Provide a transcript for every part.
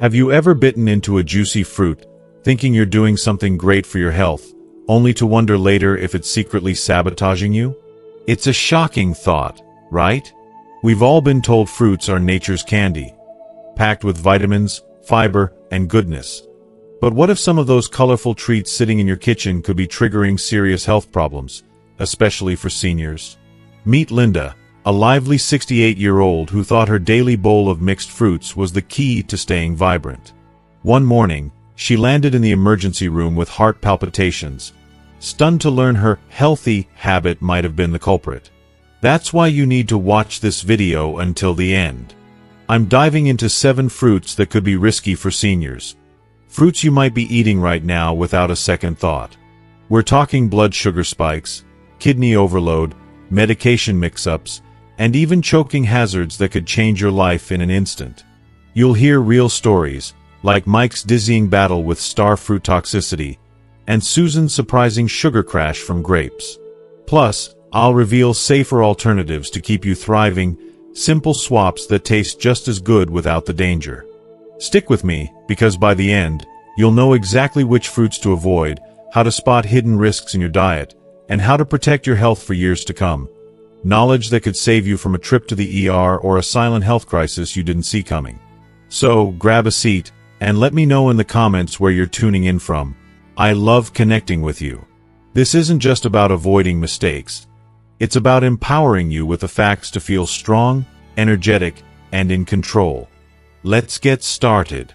Have you ever bitten into a juicy fruit, thinking you're doing something great for your health, only to wonder later if it's secretly sabotaging you? It's a shocking thought, right? We've all been told fruits are nature's candy, packed with vitamins, fiber, and goodness. But what if some of those colorful treats sitting in your kitchen could be triggering serious health problems, especially for seniors? Meet Linda, a lively 68-year-old who thought her daily bowl of mixed fruits was the key to staying vibrant. One morning, she landed in the emergency room with heart palpitations, stunned to learn her healthy habit might have been the culprit. That's why you need to watch this video until the end. I'm diving into 7 fruits that could be risky for seniors. Fruits you might be eating right now without a second thought. We're talking blood sugar spikes, kidney overload, medication mix-ups, and even choking hazards that could change your life in an instant. You'll hear real stories, like Mike's dizzying battle with star fruit toxicity, and Susan's surprising sugar crash from grapes. Plus, I'll reveal safer alternatives to keep you thriving, simple swaps that taste just as good without the danger. Stick with me, because by the end, you'll know exactly which fruits to avoid, how to spot hidden risks in your diet, and how to protect your health for years to come. Knowledge that could save you from a trip to the ER or a silent health crisis you didn't see coming. So, grab a seat, and let me know in the comments where you're tuning in from. I love connecting with you. This isn't just about avoiding mistakes. It's about empowering you with the facts to feel strong, energetic, and in control. Let's get started.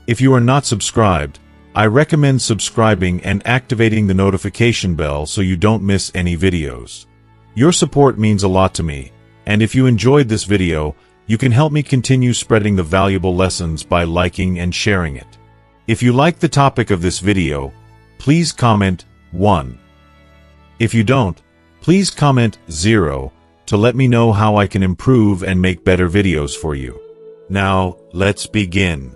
If you are not subscribed, I recommend subscribing and activating the notification bell so you don't miss any videos. Your support means a lot to me, and if you enjoyed this video, you can help me continue spreading the valuable lessons by liking and sharing it. If you like the topic of this video, please comment 1. If you don't, please comment 0 to let me know how I can improve and make better videos for you. Now, let's begin.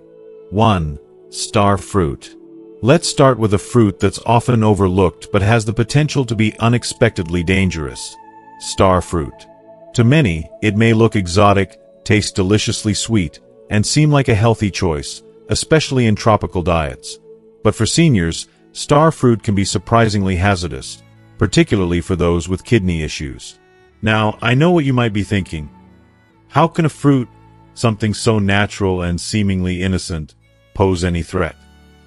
1. Star fruit. Let's start with a fruit that's often overlooked but has the potential to be unexpectedly dangerous. Star fruit. To many, it may look exotic, taste deliciously sweet, and seem like a healthy choice, especially in tropical diets. But for seniors, star fruit can be surprisingly hazardous, particularly for those with kidney issues. Now, I know what you might be thinking. How can a fruit, something so natural and seemingly innocent, pose any threat?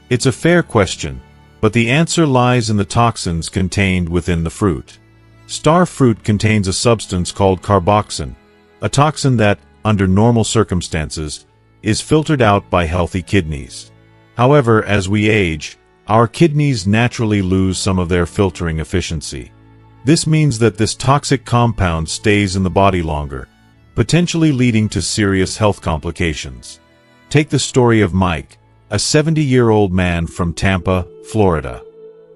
It's a fair question, but the answer lies in the toxins contained within the fruit. Star fruit contains a substance called carboxin, a toxin that, under normal circumstances, is filtered out by healthy kidneys. However, as we age, our kidneys naturally lose some of their filtering efficiency. This means that this toxic compound stays in the body longer, potentially leading to serious health complications. Take the story of Mike, a 70-year-old man from Tampa, Florida.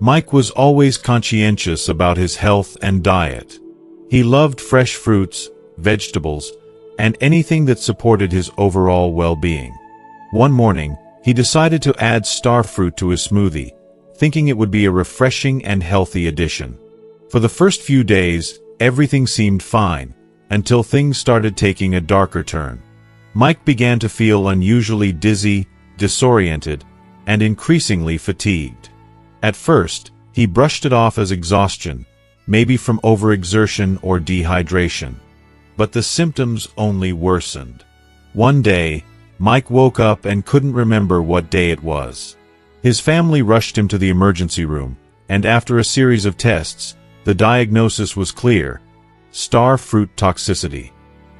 Mike was always conscientious about his health and diet. He loved fresh fruits, vegetables, and anything that supported his overall well-being. One morning, he decided to add star fruit to his smoothie, thinking it would be a refreshing and healthy addition. For the first few days, everything seemed fine, until things started taking a darker turn. Mike began to feel unusually dizzy, disoriented, and increasingly fatigued. At first, he brushed it off as exhaustion, maybe from overexertion or dehydration. But the symptoms only worsened. One day, Mike woke up and couldn't remember what day it was. His family rushed him to the emergency room, and after a series of tests, the diagnosis was clear: star fruit toxicity.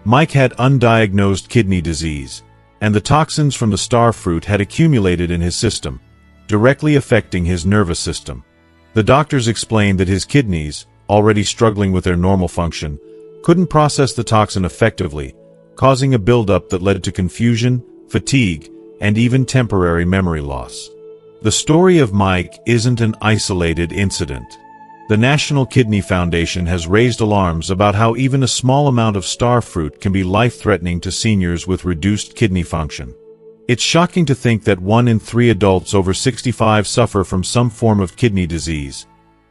Mike had undiagnosed kidney disease, and the toxins from the star fruit had accumulated in his system, directly affecting his nervous system. The doctors explained that his kidneys, already struggling with their normal function, couldn't process the toxin effectively, causing a buildup that led to confusion, fatigue, and even temporary memory loss. The story of Mike isn't an isolated incident. The National Kidney Foundation has raised alarms about how even a small amount of star fruit can be life-threatening to seniors with reduced kidney function. It's shocking to think that 1 in 3 adults over 65 suffer from some form of kidney disease,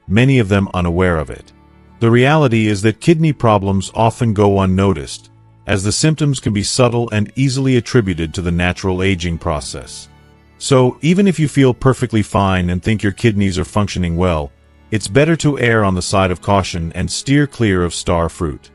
many of them unaware of it. The reality is that kidney problems often go unnoticed, as the symptoms can be subtle and easily attributed to the natural aging process. So, even if you feel perfectly fine and think your kidneys are functioning well, it's better to err on the side of caution and steer clear of star fruit.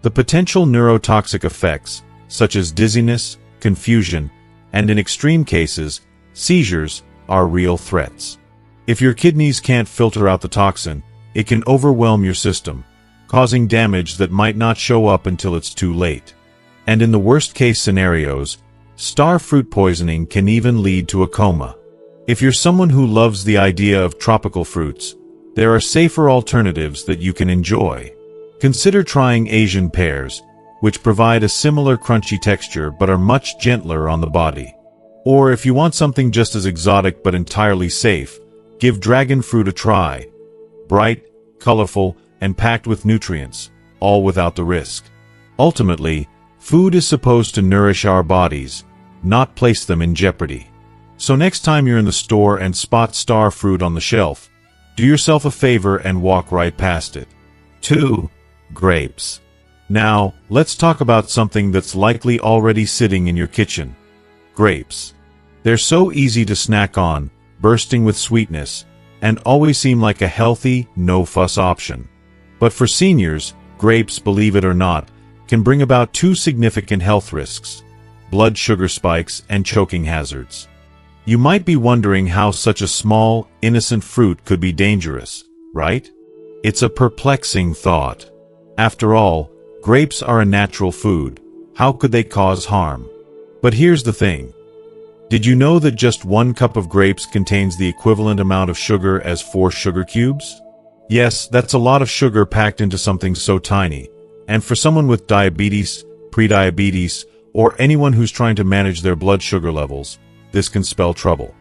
The potential neurotoxic effects, such as dizziness, confusion, and in extreme cases, seizures, are real threats. If your kidneys can't filter out the toxin, it can overwhelm your system, causing damage that might not show up until it's too late. And in the worst-case scenarios, star fruit poisoning can even lead to a coma. If you're someone who loves the idea of tropical fruits, there are safer alternatives that you can enjoy. Consider trying Asian pears, which provide a similar crunchy texture but are much gentler on the body. Or if you want something just as exotic but entirely safe, give dragon fruit a try. Bright, colorful, and packed with nutrients, all without the risk. Ultimately, food is supposed to nourish our bodies, not place them in jeopardy. So next time you're in the store and spot star fruit on the shelf, do yourself a favor and walk right past it. 2. Grapes. Now, let's talk about something that's likely already sitting in your kitchen. Grapes. They're so easy to snack on, bursting with sweetness, and always seem like a healthy, no-fuss option. But for seniors, grapes, believe it or not, can bring about 2 significant health risks: blood sugar spikes and choking hazards. You might be wondering how such a small, innocent fruit could be dangerous, right? It's a perplexing thought. After all, grapes are a natural food. How could they cause harm? But here's the thing. Did you know that just 1 cup of grapes contains the equivalent amount of sugar as 4 sugar cubes? Yes, that's a lot of sugar packed into something so tiny. And for someone with diabetes, prediabetes, or anyone who's trying to manage their blood sugar levels, this can spell trouble.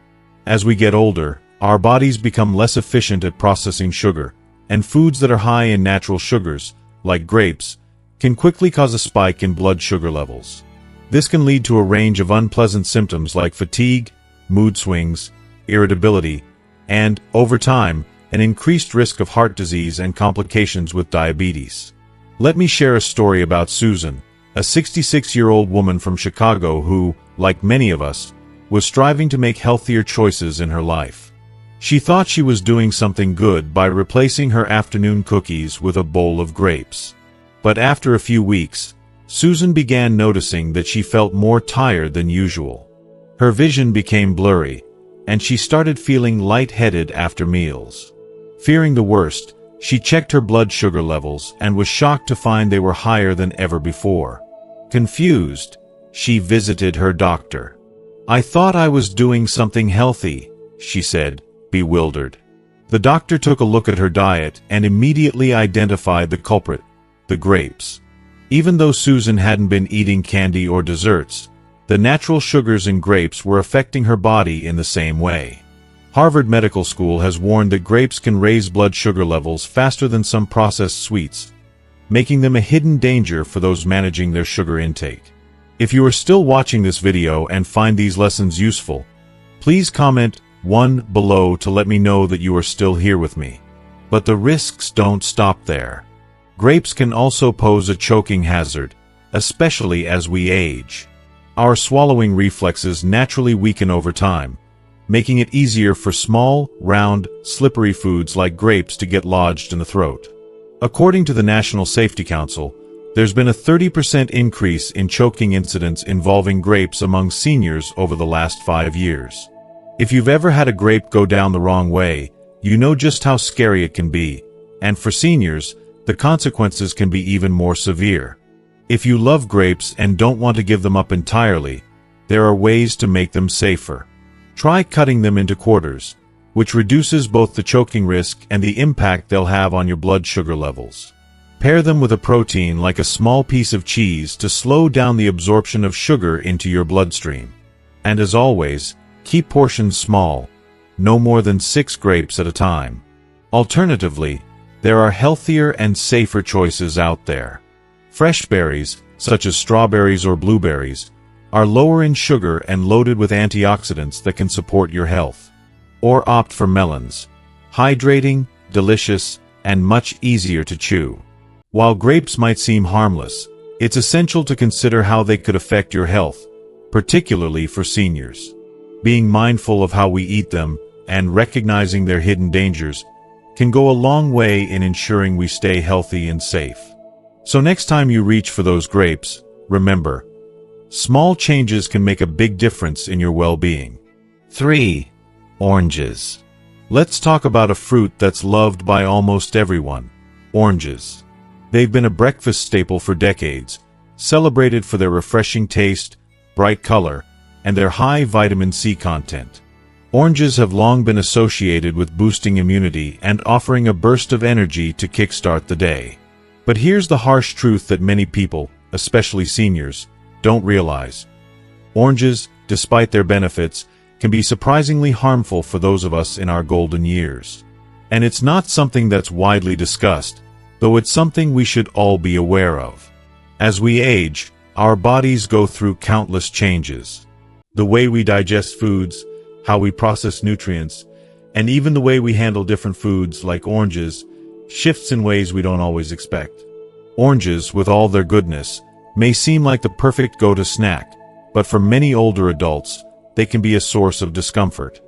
As we get older, our bodies become less efficient at processing sugar, and foods that are high in natural sugars, like grapes, can quickly cause a spike in blood sugar levels. This can lead to a range of unpleasant symptoms like fatigue, mood swings, irritability, and, over time, an increased risk of heart disease and complications with diabetes. Let me share a story about Susan, a 66-year-old woman from Chicago who, like many of us, was striving to make healthier choices in her life. She thought she was doing something good by replacing her afternoon cookies with a bowl of grapes. But after a few weeks, Susan began noticing that she felt more tired than usual. Her vision became blurry, and she started feeling lightheaded after meals. Fearing the worst, she checked her blood sugar levels and was shocked to find they were higher than ever before. Confused, she visited her doctor. "I thought I was doing something healthy," she said, bewildered. The doctor took a look at her diet and immediately identified the culprit: the grapes. Even though Susan hadn't been eating candy or desserts, the natural sugars in grapes were affecting her body in the same way. Harvard Medical School has warned that grapes can raise blood sugar levels faster than some processed sweets, making them a hidden danger for those managing their sugar intake. If you are still watching this video and find these lessons useful, please comment 1 below to let me know that you are still here with me. But the risks don't stop there. Grapes can also pose a choking hazard, especially as we age. Our swallowing reflexes naturally weaken over time, making it easier for small, round, slippery foods like grapes to get lodged in the throat. According to the National Safety Council, there's been a 30% increase in choking incidents involving grapes among seniors over the last 5 years. If you've ever had a grape go down the wrong way, you know just how scary it can be, and for seniors, the consequences can be even more severe. If you love grapes and don't want to give them up entirely, there are ways to make them safer. Try cutting them into quarters, which reduces both the choking risk and the impact they'll have on your blood sugar levels. Pair them with a protein like a small piece of cheese to slow down the absorption of sugar into your bloodstream. And as always, keep portions small, no more than 6 grapes at a time. Alternatively, there are healthier and safer choices out there. Fresh berries, such as strawberries or blueberries, are lower in sugar and loaded with antioxidants that can support your health. Or opt for melons, hydrating, delicious, and much easier to chew. While grapes might seem harmless, It's essential to consider how they could affect your health, particularly for seniors. Being mindful of how we eat them and recognizing their hidden dangers can go a long way in ensuring we stay healthy and safe. So next time you reach for those grapes, remember, small changes can make a big difference in your well-being. 3. Oranges. Let's talk about a fruit that's loved by almost everyone. Oranges. They've been a breakfast staple for decades, celebrated for their refreshing taste, bright color, and their high vitamin C content. Oranges have long been associated with boosting immunity and offering a burst of energy to kickstart the day. But here's the harsh truth that many people, especially seniors, don't realize. Oranges, despite their benefits, can be surprisingly harmful for those of us in our golden years. And it's not something that's widely discussed, though it's something we should all be aware of. As we age, our bodies go through countless changes. The way we digest foods, how we process nutrients, and even the way we handle different foods like oranges shifts in ways we don't always expect. Oranges, with all their goodness, may seem like the perfect go-to snack, but for many older adults, they can be a source of discomfort.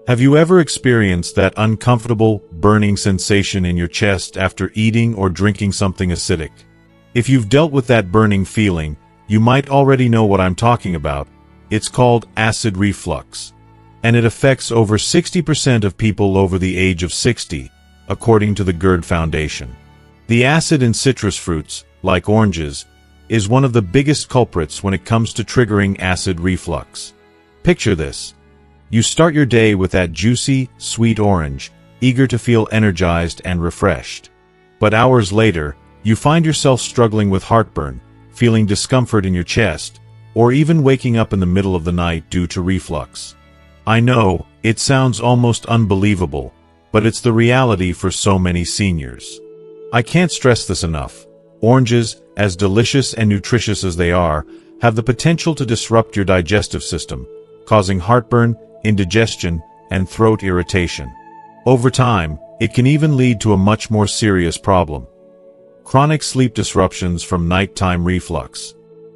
Have you ever experienced that uncomfortable, burning sensation in your chest after eating or drinking something acidic? If you've dealt with that burning feeling, you might already know what I'm talking about. It's called acid reflux, and it affects over 60% of people over the age of 60, according to the GERD Foundation. The acid in citrus fruits, like oranges, is one of the biggest culprits when it comes to triggering acid reflux. Picture this. You start your day with that juicy, sweet orange, eager to feel energized and refreshed. But hours later, you find yourself struggling with heartburn, feeling discomfort in your chest, or even waking up in the middle of the night due to reflux. I know, it sounds almost unbelievable, but it's the reality for so many seniors. I can't stress this enough. Oranges, as delicious and nutritious as they are, have the potential to disrupt your digestive system, causing heartburn, indigestion, and throat irritation. Over time, it can even lead to a much more serious problem: chronic sleep disruptions from nighttime reflux.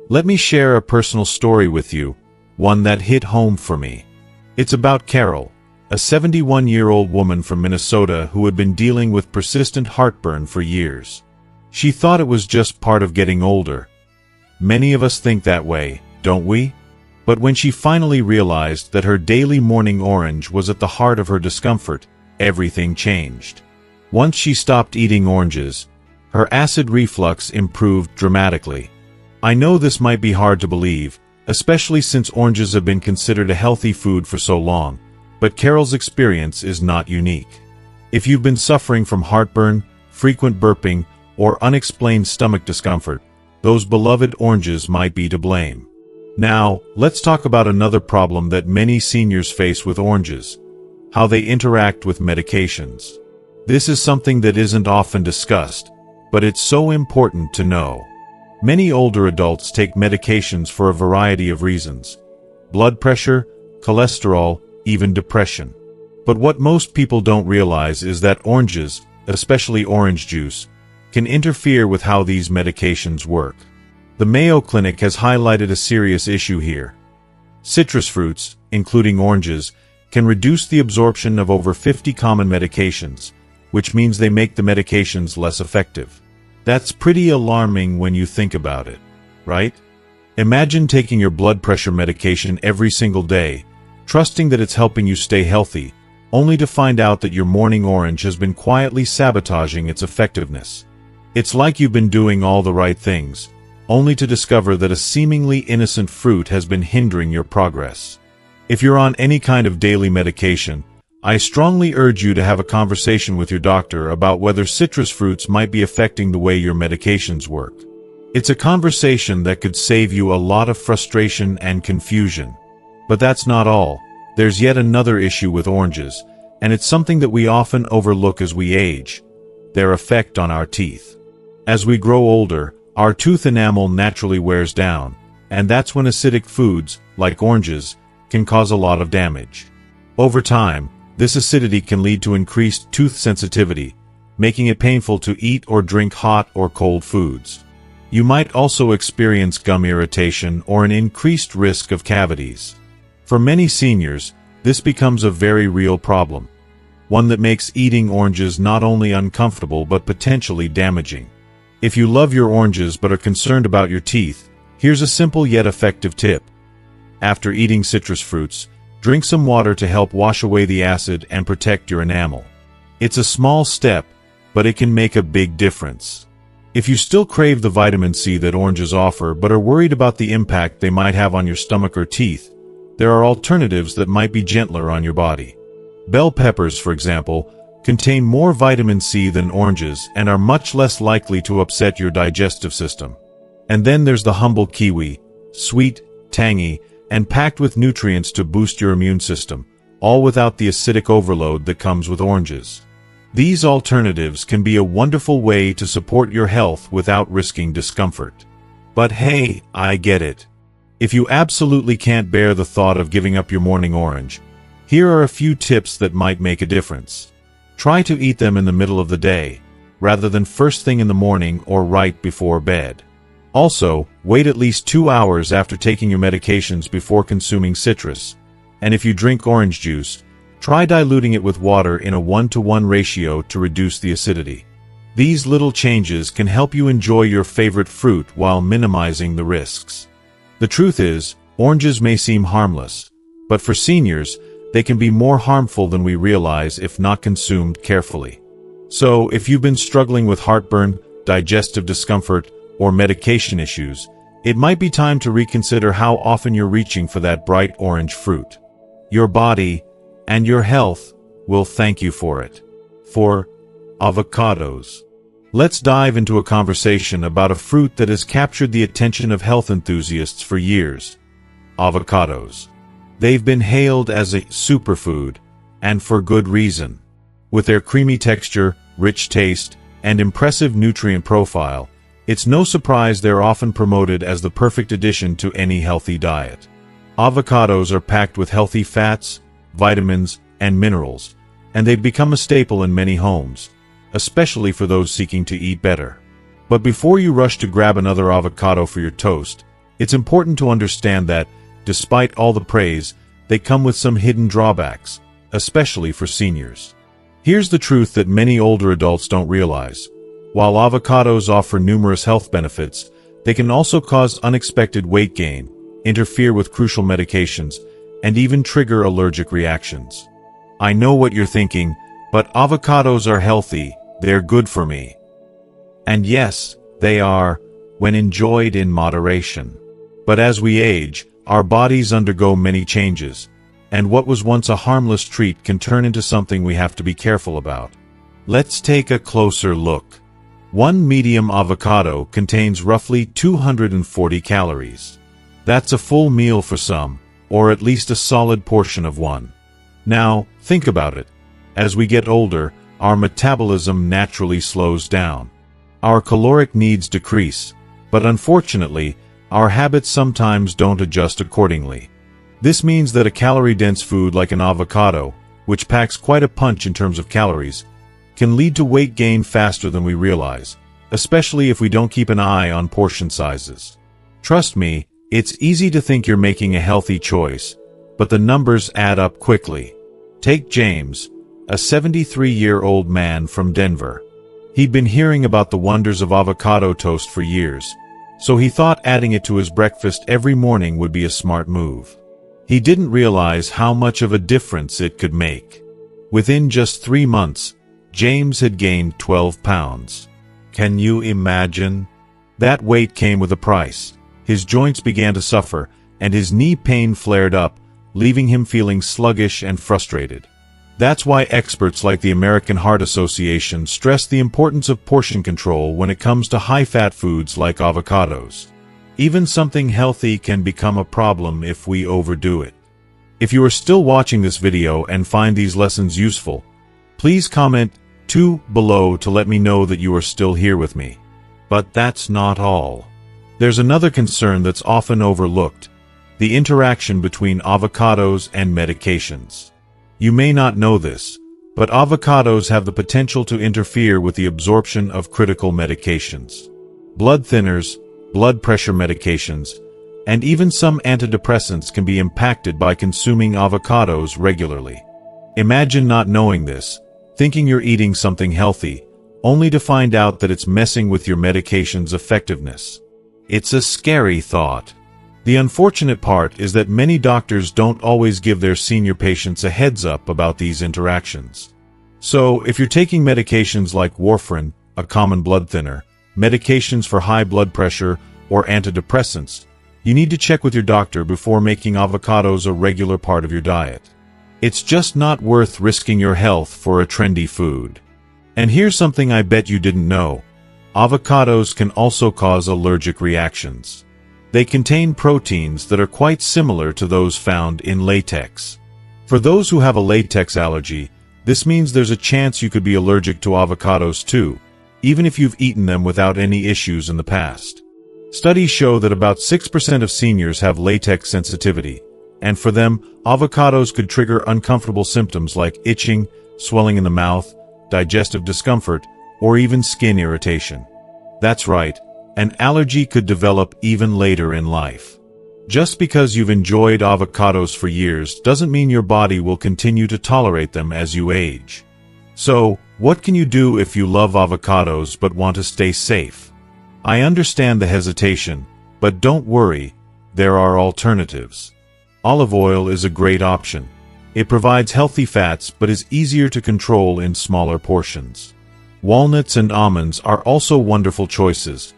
Let me share a personal story with you, one that hit home for me. It's about Carol, a 71-year-old woman from Minnesota who had been dealing with persistent heartburn for years. She thought it was just part of getting older. Many of us think that way, don't we? But when she finally realized that her daily morning orange was at the heart of her discomfort, everything changed. Once she stopped eating oranges, her acid reflux improved dramatically. I know this might be hard to believe, especially since oranges have been considered a healthy food for so long, but Carol's experience is not unique. If you've been suffering from heartburn, frequent burping, or unexplained stomach discomfort, those beloved oranges might be to blame. Now, let's talk about another problem that many seniors face with oranges: how they interact with medications. This is something that isn't often discussed, but it's so important to know. Many older adults take medications for a variety of reasons: blood pressure, cholesterol, even depression. But what most people don't realize is that oranges, especially orange juice, can interfere with how these medications work. The Mayo Clinic has highlighted a serious issue here. Citrus fruits, including oranges, can reduce the absorption of over 50 common medications, which means they make the medications less effective. That's pretty alarming when you think about it, right? Imagine taking your blood pressure medication every single day, trusting that it's helping you stay healthy, only to find out that your morning orange has been quietly sabotaging its effectiveness. It's like you've been doing all the right things, only to discover that a seemingly innocent fruit has been hindering your progress. If you're on any kind of daily medication, I strongly urge you to have a conversation with your doctor about whether citrus fruits might be affecting the way your medications work. It's a conversation that could save you a lot of frustration and confusion. But that's not all. There's yet another issue with oranges, and it's something that we often overlook as we age: their effect on our teeth. As we grow older, our tooth enamel naturally wears down, and that's when acidic foods, like oranges, can cause a lot of damage. Over time, this acidity can lead to increased tooth sensitivity, making it painful to eat or drink hot or cold foods. You might also experience gum irritation or an increased risk of cavities. For many seniors, this becomes a very real problem, one that makes eating oranges not only uncomfortable but potentially damaging. If you love your oranges but are concerned about your teeth, here's a simple yet effective tip. After eating citrus fruits, drink some water to help wash away the acid and protect your enamel. It's a small step, but it can make a big difference. If you still crave the vitamin C that oranges offer but are worried about the impact they might have on your stomach or teeth, there are alternatives that might be gentler on your body. Bell peppers, for example, contain more vitamin C than oranges and are much less likely to upset your digestive system. And then there's the humble kiwi, sweet, tangy, and packed with nutrients to boost your immune system, all without the acidic overload that comes with oranges. These alternatives can be a wonderful way to support your health without risking discomfort. But hey, I get it. If you absolutely can't bear the thought of giving up your morning orange, here are a few tips that might make a difference. Try to eat them in the middle of the day, rather than first thing in the morning or right before bed. Also, wait at least 2 hours after taking your medications before consuming citrus, and if you drink orange juice, try diluting it with water in a 1-to-1 ratio to reduce the acidity. These little changes can help you enjoy your favorite fruit while minimizing the risks. The truth is, oranges may seem harmless, but for seniors, they can be more harmful than we realize if not consumed carefully. So, if you've been struggling with heartburn, digestive discomfort, or medication issues, it might be time to reconsider how often you're reaching for that bright orange fruit. Your body and your health will thank you for it. For avocados. Let's dive into a conversation about a fruit that has captured the attention of health enthusiasts for years. Avocados. They've been hailed as a superfood, and for good reason. With their creamy texture, rich taste, and impressive nutrient profile, it's no surprise they're often promoted as the perfect addition to any healthy diet. Avocados are packed with healthy fats, vitamins, and minerals, and they've become a staple in many homes, especially for those seeking to eat better. But before you rush to grab another avocado for your toast, it's important to understand that, despite all the praise, they come with some hidden drawbacks, especially for seniors. Here's the truth that many older adults don't realize. While avocados offer numerous health benefits, they can also cause unexpected weight gain, interfere with crucial medications, and even trigger allergic reactions. I know what you're thinking, but avocados are healthy, they're good for me. And yes, they are, when enjoyed in moderation. But as we age, our bodies undergo many changes, and what was once a harmless treat can turn into something we have to be careful about. Let's take a closer look. One medium avocado contains roughly 240 calories. That's a full meal for some, or at least a solid portion of one. Now, think about it. As we get older, our metabolism naturally slows down. Our caloric needs decrease, but unfortunately, our habits sometimes don't adjust accordingly. This means that a calorie-dense food like an avocado, which packs quite a punch in terms of calories, can lead to weight gain faster than we realize, especially if we don't keep an eye on portion sizes. Trust me, it's easy to think you're making a healthy choice, but the numbers add up quickly. Take James, a 73-year-old man from Denver. He'd been hearing about the wonders of avocado toast for years, so he thought adding it to his breakfast every morning would be a smart move. He didn't realize how much of a difference it could make. Within just 3 months, James had gained 12 pounds. Can you imagine? That weight came with a price. His joints began to suffer, and his knee pain flared up, leaving him feeling sluggish and frustrated. That's why experts like the American Heart Association stress the importance of portion control when it comes to high-fat foods like avocados. Even something healthy can become a problem if we overdo it. If you are still watching this video and find these lessons useful, please comment 2 below to let me know that you are still here with me. But that's not all. There's another concern that's often overlooked: the interaction between avocados and medications. You may not know this, but avocados have the potential to interfere with the absorption of critical medications. Blood thinners, blood pressure medications, and even some antidepressants can be impacted by consuming avocados regularly. Imagine not knowing this, thinking you're eating something healthy, only to find out that it's messing with your medication's effectiveness. It's a scary thought. The unfortunate part is that many doctors don't always give their senior patients a heads up about these interactions. So, if you're taking medications like warfarin, a common blood thinner, medications for high blood pressure, or antidepressants, you need to check with your doctor before making avocados a regular part of your diet. It's just not worth risking your health for a trendy food. And here's something I bet you didn't know. Avocados can also cause allergic reactions. They contain proteins that are quite similar to those found in latex. For those who have a latex allergy, this means there's a chance you could be allergic to avocados too, even if you've eaten them without any issues in the past. Studies show that about 6% of seniors have latex sensitivity, and for them, avocados could trigger uncomfortable symptoms like itching, swelling in the mouth, digestive discomfort, or even skin irritation. That's right, an allergy could develop even later in life. Just because you've enjoyed avocados for years doesn't mean your body will continue to tolerate them as you age. So, what can you do if you love avocados but want to stay safe? I understand the hesitation, but don't worry, there are alternatives. Olive oil is a great option. It provides healthy fats but is easier to control in smaller portions. Walnuts and almonds are also wonderful choices,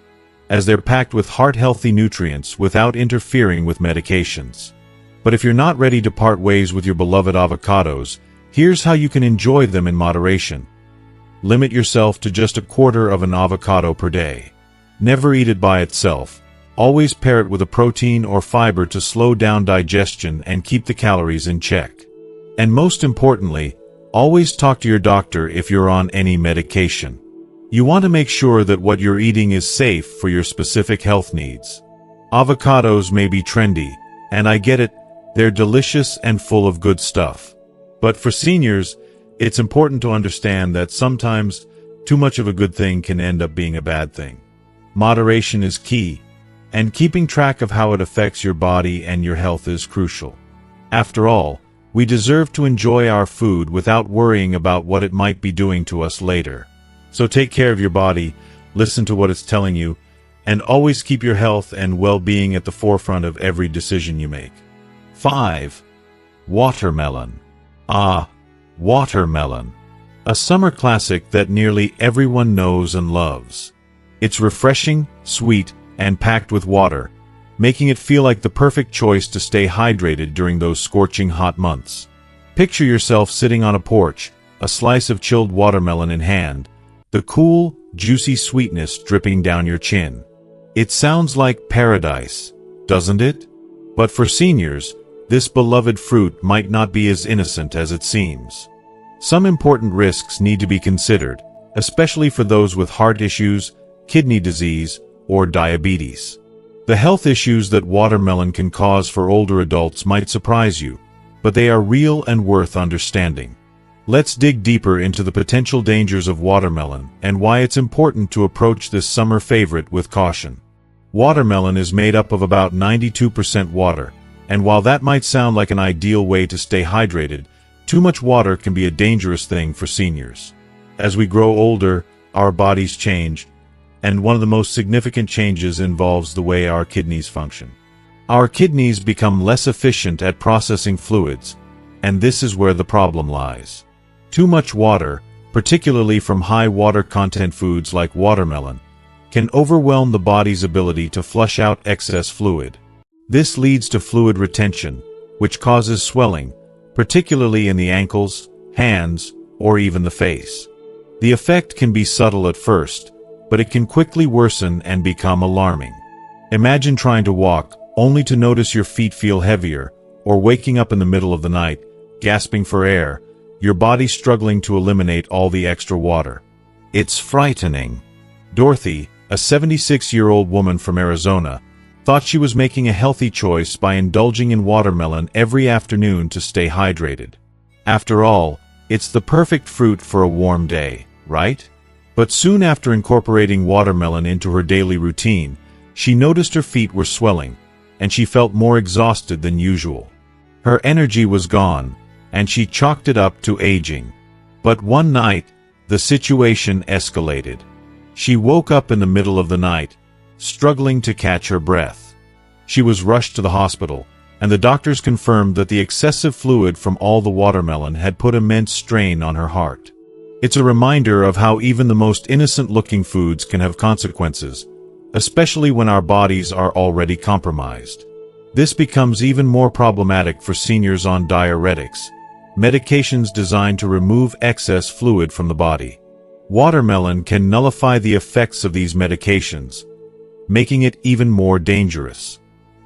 as they're packed with heart-healthy nutrients without interfering with medications. But if you're not ready to part ways with your beloved avocados, here's how you can enjoy them in moderation. Limit yourself to just a quarter of an avocado per day. Never eat it by itself. Always pair it with a protein or fiber to slow down digestion and keep the calories in check. And most importantly, always talk to your doctor if you're on any medication. You want to make sure that what you're eating is safe for your specific health needs. Avocados may be trendy, and I get it, they're delicious and full of good stuff. But for seniors, it's important to understand that sometimes too much of a good thing can end up being a bad thing. Moderation is key, and keeping track of how it affects your body and your health is crucial. After all, we deserve to enjoy our food without worrying about what it might be doing to us later. So take care of your body, listen to what it's telling you, and always keep your health and well-being at the forefront of every decision you make. 5. Watermelon. Watermelon. A summer classic that nearly everyone knows and loves. It's refreshing, sweet, and packed with water, making it feel like the perfect choice to stay hydrated during those scorching hot months. Picture yourself sitting on a porch, a slice of chilled watermelon in hand, the cool, juicy sweetness dripping down your chin. It sounds like paradise, doesn't it? But for seniors, this beloved fruit might not be as innocent as it seems. Some important risks need to be considered, especially for those with heart issues, kidney disease, or diabetes. The health issues that watermelon can cause for older adults might surprise you, but they are real and worth understanding. Let's dig deeper into the potential dangers of watermelon and why it's important to approach this summer favorite with caution. Watermelon is made up of about 92% water, and while that might sound like an ideal way to stay hydrated, too much water can be a dangerous thing for seniors. As we grow older, our bodies change, and one of the most significant changes involves the way our kidneys function. Our kidneys become less efficient at processing fluids, and this is where the problem lies. Too much water, particularly from high water content foods like watermelon, can overwhelm the body's ability to flush out excess fluid. This leads to fluid retention, which causes swelling, particularly in the ankles, hands, or even the face. The effect can be subtle at first, but it can quickly worsen and become alarming. Imagine trying to walk, only to notice your feet feel heavier, or waking up in the middle of the night, gasping for air, your body struggling to eliminate all the extra water. It's frightening. Dorothy, a 76-year-old woman from Arizona, thought she was making a healthy choice by indulging in watermelon every afternoon to stay hydrated. After all, it's the perfect fruit for a warm day, right? But soon after incorporating watermelon into her daily routine, She noticed her feet were swelling, and she felt more exhausted than usual. Her energy was gone, and she chalked it up to aging. But one night, the situation escalated. She woke up in the middle of the night, struggling to catch her breath. She was rushed to the hospital, and the doctors confirmed that the excessive fluid from all the watermelon had put immense strain on her heart. It's a reminder of how even the most innocent-looking foods can have consequences, especially when our bodies are already compromised. This becomes even more problematic for seniors on diuretics, medications designed to remove excess fluid from the body. Watermelon can nullify the effects of these medications, making it even more dangerous.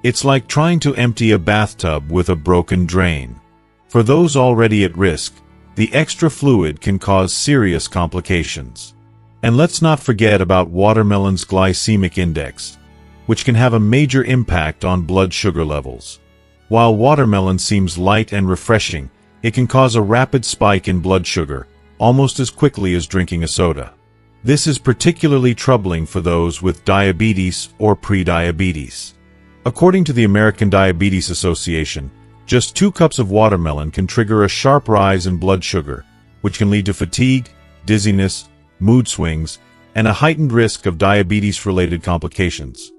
It's like trying to empty a bathtub with a broken drain. For those already at risk, the extra fluid can cause serious complications. And let's not forget about watermelon's glycemic index, which can have a major impact on blood sugar levels. While watermelon seems light and refreshing, it can cause a rapid spike in blood sugar, almost as quickly as drinking a soda. This is particularly troubling for those with diabetes or prediabetes. According to the American Diabetes Association, just 2 cups of watermelon can trigger a sharp rise in blood sugar, which can lead to fatigue, dizziness, mood swings, and a heightened risk of diabetes-related complications.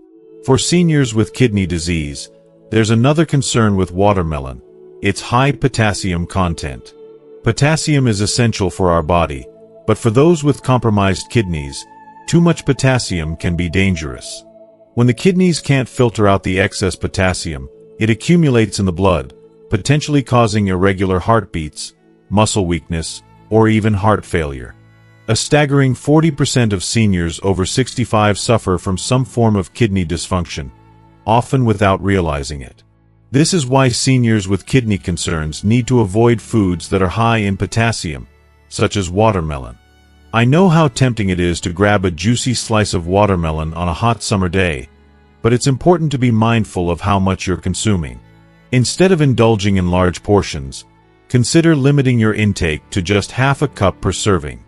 For seniors with kidney disease, there's another concern with watermelon: its high potassium content. Potassium is essential for our body, but for those with compromised kidneys, too much potassium can be dangerous. When the kidneys can't filter out the excess potassium, it accumulates in the blood, potentially causing irregular heartbeats, muscle weakness, or even heart failure. A staggering 40% of seniors over 65 suffer from some form of kidney dysfunction, often without realizing it. This is why seniors with kidney concerns need to avoid foods that are high in potassium, such as watermelon. I know how tempting it is to grab a juicy slice of watermelon on a hot summer day, but it's important to be mindful of how much you're consuming. Instead of indulging in large portions, consider limiting your intake to just half a cup per serving.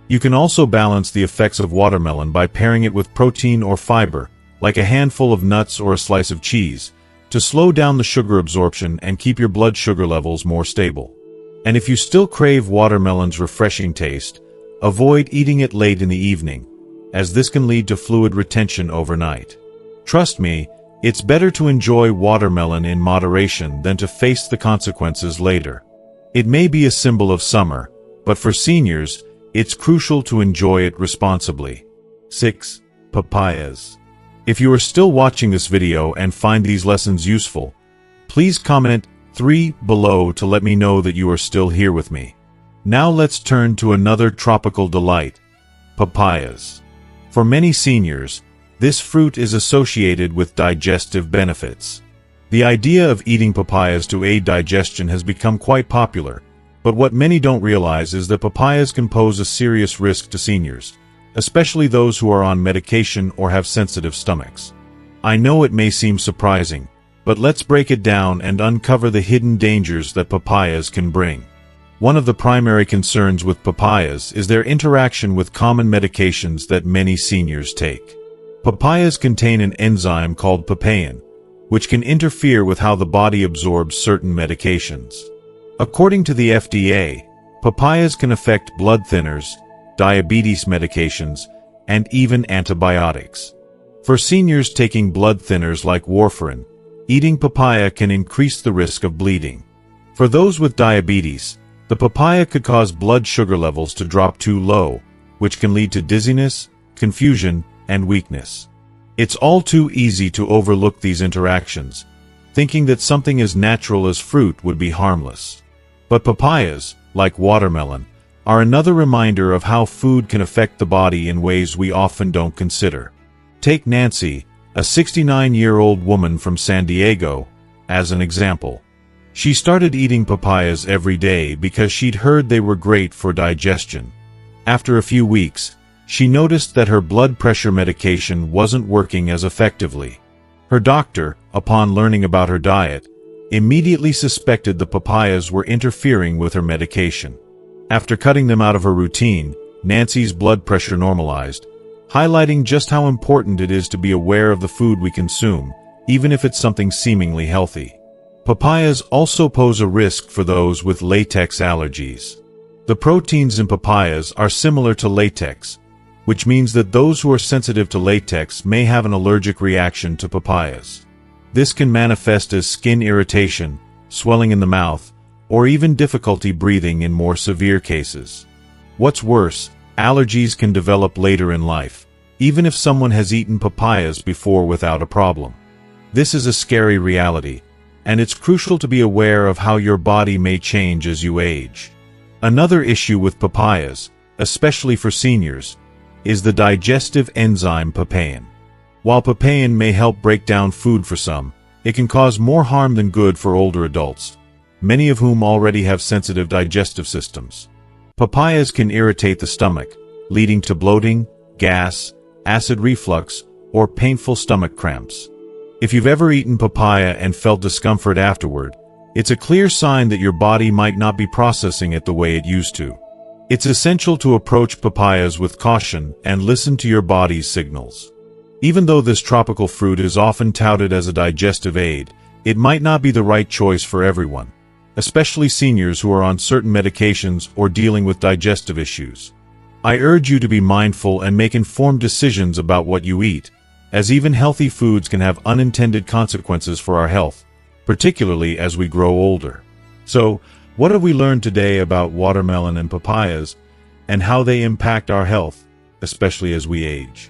You can also balance the effects of watermelon by pairing it with protein or fiber, like a handful of nuts or a slice of cheese, to slow down the sugar absorption and keep your blood sugar levels more stable. And if you still crave watermelon's refreshing taste, avoid eating it late in the evening, as this can lead to fluid retention overnight. Trust me, it's better to enjoy watermelon in moderation than to face the consequences later. It may be a symbol of summer, but for seniors, it's crucial to enjoy it responsibly. 6. Papayas. If you are still watching this video and find these lessons useful, please comment 3 below to let me know that you are still here with me. Now let's turn to another tropical delight: papayas. For many seniors, this fruit is associated with digestive benefits. The idea of eating papayas to aid digestion has become quite popular, but what many don't realize is that papayas can pose a serious risk to seniors, especially those who are on medication or have sensitive stomachs. I know it may seem surprising, but let's break it down and uncover the hidden dangers that papayas can bring. One of the primary concerns with papayas is their interaction with common medications that many seniors take. Papayas contain an enzyme called papain, which can interfere with how the body absorbs certain medications. According to the FDA, papayas can affect blood thinners, diabetes medications, and even antibiotics. For seniors taking blood thinners like warfarin, eating papaya can increase the risk of bleeding. For those with diabetes, the papaya could cause blood sugar levels to drop too low, which can lead to dizziness, confusion, and weakness. It's all too easy to overlook these interactions, thinking that something as natural as fruit would be harmless. But papayas, like watermelon, are another reminder of how food can affect the body in ways we often don't consider. Take Nancy, a 69-year-old woman from San Diego, as an example. She started eating papayas every day because she'd heard they were great for digestion. After a few weeks, she noticed that her blood pressure medication wasn't working as effectively. Her doctor, upon learning about her diet, immediately suspected the papayas were interfering with her medication. After cutting them out of her routine, Nancy's blood pressure normalized. highlighting just how important it is to be aware of the food we consume, even if it's something seemingly healthy. Papayas also pose a risk for those with latex allergies. The proteins in papayas are similar to latex, which means that those who are sensitive to latex may have an allergic reaction to papayas. This can manifest as skin irritation, swelling in the mouth, or even difficulty breathing in more severe cases. What's worse, allergies can develop later in life, even if someone has eaten papayas before without a problem. This is a scary reality, and it's crucial to be aware of how your body may change as you age. Another issue with papayas, especially for seniors, is the digestive enzyme papain. While papain may help break down food for some, it can cause more harm than good for older adults, many of whom already have sensitive digestive systems. Papayas can irritate the stomach, leading to bloating, gas, acid reflux, or painful stomach cramps. If you've ever eaten papaya and felt discomfort afterward, it's a clear sign that your body might not be processing it the way it used to. It's essential to approach papayas with caution and listen to your body's signals. Even though this tropical fruit is often touted as a digestive aid, it might not be the right choice for everyone, especially seniors who are on certain medications or dealing with digestive issues. I urge you to be mindful and make informed decisions about what you eat, as even healthy foods can have unintended consequences for our health, particularly as we grow older. So, what have we learned today about watermelon and papayas, and how they impact our health, especially as we age?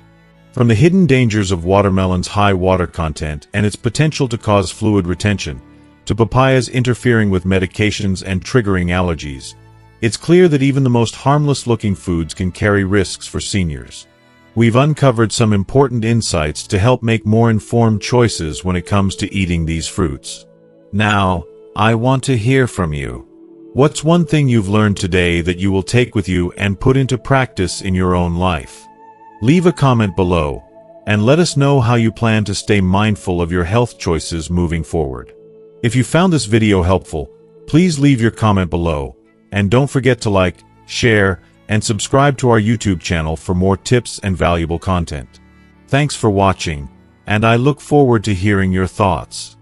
From the hidden dangers of watermelon's high water content and its potential to cause fluid retention, to papayas interfering with medications and triggering allergies, it's clear that even the most harmless-looking foods can carry risks for seniors. We've uncovered some important insights to help make more informed choices when it comes to eating these fruits. Now, I want to hear from you. What's one thing you've learned today that you will take with you and put into practice in your own life? Leave a comment below, and let us know how you plan to stay mindful of your health choices moving forward. If you found this video helpful, please leave your comment below, and don't forget to like, share, and subscribe to our YouTube channel for more tips and valuable content. Thanks for watching, and I look forward to hearing your thoughts.